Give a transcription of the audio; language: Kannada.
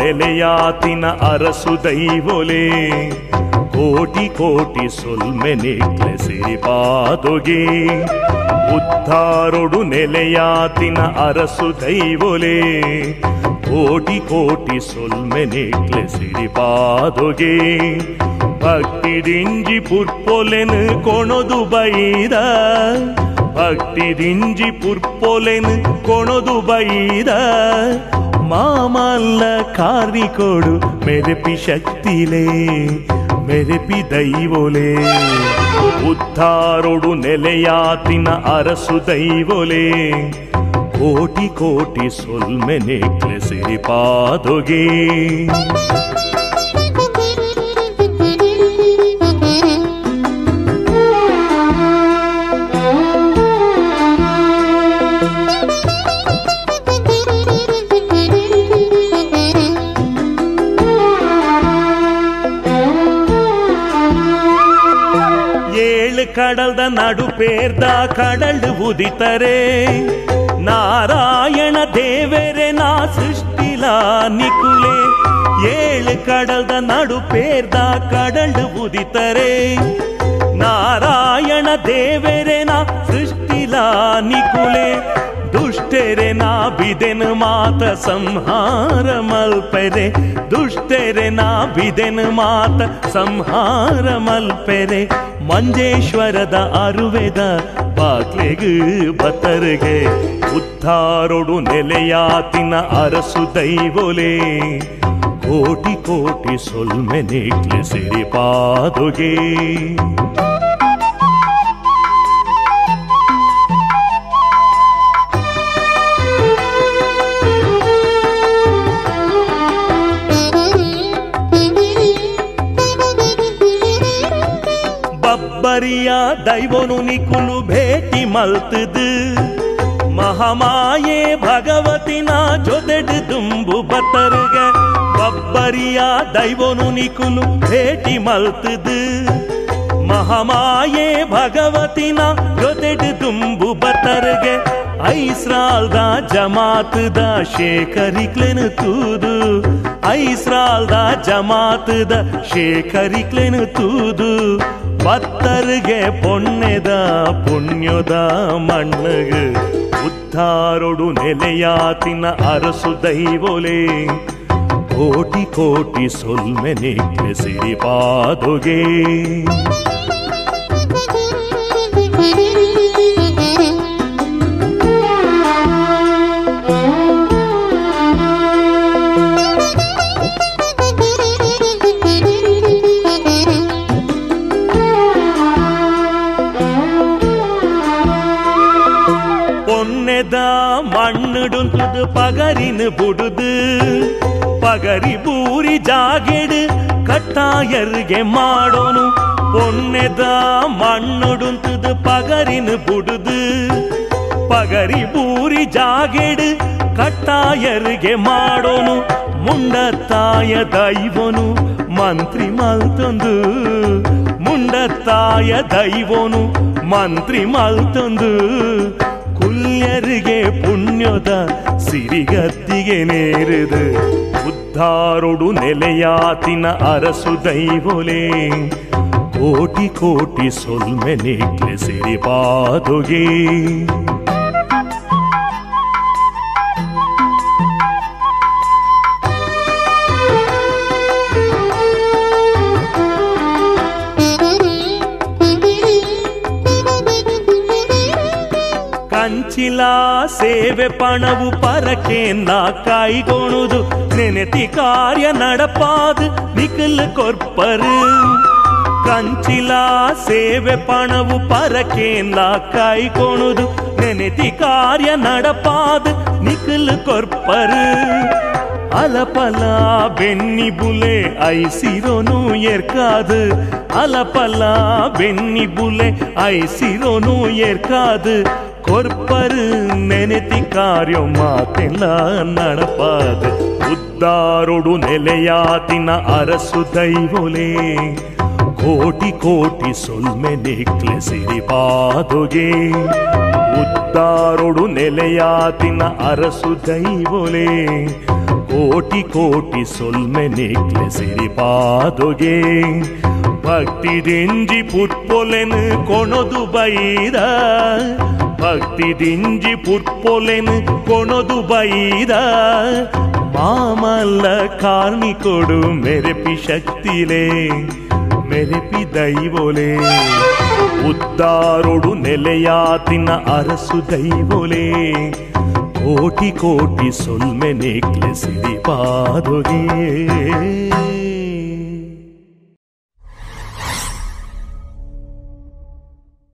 ನೆಲೆಯಾತಿನ ಅರಸು ದೈವೊಲೆ ಕೋಟಿ ಕೋಟಿ ಸೊಲ್ಮೆನೆಕ್ಲೆ ಸಿರಿಪಾದೊಗೆ ಉದ್ಧಾರೊಡು ನೆಲೆಯಾತಿನ ಅರಸು ದೈವೊಲೆ ಕೋಟಿ ಕೋಟಿ ಸೊಲ್ಮೆನೆಕ್ಲೆ ಸಿರಿಪಾದೊಗೆ ಭಕ್ತಿದಿಂಜಿ ಪುರ್ಪೊಲೆನು ಕೊಣೊದು ಬೈದ ಭಕ್ತಿದಿಂಜಿ ಪುರ್ಪೊಲೆನು ಕೊಣೊದು ಬೈದ ಮಾಮಲ್ಲ ಕಾರಿಕೊಡು ಮೆರೆಪಿ ಶಕ್ತಿಲೇ ಮೆರೆಪಿ ದೈವೊಲೆ ಉದ್ಧಾರೊಡು ನೆಲೆಯಾತಿನ ಅರಸು ದೈವೊಲೆ ಕೋಟಿ ಕೋಟಿ ಸೊಲ್ಮೆನೆಕ್ಲೆ ಸಿರಿಪಾದೊಗೆ ಕಡಲ್ದ ನಡುಪೇರ್ದ ಕಡಲು ಉದಿತರೆ ನಾರಾಯಣ ದೇವರೇ ನಾ ಸೃಷ್ಟಿಲ ನಿಕುಲೆ ಏಳು ಕಡಲ್ದ ನಡುಪೇರ್ದ ಕಡಲು ಉದಿತರೆ ನಾರಾಯಣ ದೇವರೇ ನಾ ಸೃಷ್ಟಿಲ ನಿಕುಲೆ ದುಷ್ಟರೆ ನಾ ಬಿದೆನು ಮಾತ ಸಂಹಾರ ಮಲ್ಪೆರೆ ದುಷ್ಟರೆ ನಾ ಬಿದೆನು ಮಾತ ಸಂಹಾರ ಮಲ್ಪೆರೆ ಮಂಜೇಶ್ವರದ ಅರುವೆದ ಬಾಕ್ಲೆಗು ಬತರ್ಗೆ ಉದ್ಧಾರೊಡು ನೆಲೆಯಾತಿನ ಅರಸು ದೈವೊಲೆ ಕೋಟಿ ಕೋಟಿ ಸೊಲ್ಮೆನೆಕ್ಲೆ ಸಿರಿಪಾದೊಗೆ ಬಬ್ಬರಿಯ ದೈವನು ನಿಕುಲು ಭೇಟಿ ಮಲ್ತದು ಮಹಾಮಾಯೆ ಭಗವತಿನ ಜೊತೆಡು ತುಂಬು ಬತರ್ಗ ಬಬ್ಬರಿಯ ದೈವನು ನಿಕುಲು ಭೇಟಿ ಮಲ್ತದು ಮಹಾಮಾಯೆ ಭಗವತಿನ ಜೊತೆಡು ತುಂಬು ಬತರ್ಗೆ ಐಸ್ರಾಲ್ದ ಜಮಾತದ ಶೇಖರಿಕ್ಲೆನು ತೂದು ಐಸ್ರಾಲ್ದ ಜಮಾತದ ಶೇಖರಿಕ್ಲೆನು ತೂದು ಬತ್ತರ್ಗೆ ಪೊಣ್ಣೆದ ಪುಣ್ಯದ ಮಣ್ಣಗೆ ಉದ್ಧಾರೊಡು ನೆಲೆಯಾತಿನ ಅರಸು ದೈವೊಲೆ ಕೋಟಿ ಕೋಟಿ ಸೊಲ್ಮೆನೆಕ್ಲೆ ಸಿರಿಪಾದೊಗೆ மண்ணுடுந்து பகரின்னு புடுது பகரி பூரி ಜಾಗೆಡು ಕಟ್ಟಾಯರ್ಗೆ ಮಾಡೋನು ಪೊನ್ನೆದ ಮಣ್ಣುಡುಂತದು ಪಗರಿನು ಬುಡುದು ಪಗರಿ ಬೂರಿ ಜಾಗೆಡು ಕಟ್ಟಾಯರ್ಗೆ ಮಾಡೋನು ಮುಂಡತ್ತಾಯ ದೈವನು ಮಂತ್ರಿ ಮಲ್ತೊಂದು ಮುಂಡತ್ತಾಯ ದೈವನು ಮಂತ್ರಿ ಮಲ್ತೊಂದು ಕುಲ್ಯರಿಗೆ ಪುಣ್ಯದ ಸಿರಿಗತ್ತಿಗೆ ನೇರಿದು ಉದ್ಧಾರೊಡು ನೆಲೆಯಾತಿನ ಅರಸು ದೈವೊಲೆ ಕೋಟಿ ಕೋಟಿ ಸೊಲ್ಮೆನೆಕ್ಲೆ ಸಿರಿಪಾದೊಗೆ ಕಂಚಿಲ ಸೇವೆ ಪಣವು ಪರಕೆಂದ ಕೈಗೊಣುದು ನೆನೆತಿ ಕಾರ್ಯ ನಡಪಾದು ನಿಖಲ್ ಕೊರ್ಪರು ಕಂಚಿಲ ಸೇವೆ ಪಣವು ಪರಕೆಂದ ಕೈಗೊಣುದು ನೆನೆತಿ ಕಾರ್ಯ ನಡಪಾದು ನಿಖಲ್ ಕೊರ್ಪರು ಅಲಪಲ ಬೆನ್ನಿ ಬುಲೆ ಐಸಿರೋನು ಎರ್ಕಾದು ಅಲಪಲ ಬೆನ್ನಿ ಬುಲೆ ಐಸಿರೋನು ಎರ್ಕಾದು ಕೊರ್ಪರು ನೆನೆತಿ ಕಾರ್ಯ ಮಾತೆಲ್ಲ ನಡಪಾದು ಉದ್ಧಾರೊಡು ನೆಲೆಯಾತಿನ ಅರಸು ದೈವೊಲೆ ಕೋಟಿ ಕೋಟಿ ಸೊಲ್ಮೆನೆಕ್ಲೆ ಸಿರಿಪಾದೊಗೆ ಉದ್ಧಾರೊಡು ನೆಲೆಯಾತಿನ ಅರಸು ದೈವೊಲೆ ಕೋಟಿ ಕೋಟಿ ಸೊಲ್ಮೆ ನೆಕ್ಲೆ ಸಿರಿಪಾದೊಗೆ ಭಕ್ತಿ ದಿಂಜಿ ಪುಟ್ಪೊಲೆನ್ ಕೊಣೊದು ಬೈದ ಭಕ್ತಿ ದಿಂಜಿ ಪುಟ್ಪೊಲೆನ್ ಕೊಣೊದು ಬೈದ ಮಾಮಲ್ಲ ಕಾರ್ಣಿಕೊಡು ಮೆರೆಪಿ ಶಕ್ತಿಲೇ ಮೆರೆಪಿ ದೈವೋಲೆ ಉದ್ದಾರೊಡು ನೆಲೆಯಾತಿನ ಅರಸು ದೈವೋಲೆ ಕೋಟಿ ಕೋಟಿ ಸೊಲ್ಮೆ ನೆಕ್ಲೆ ಸಿರಿಪಾದೊಗೆ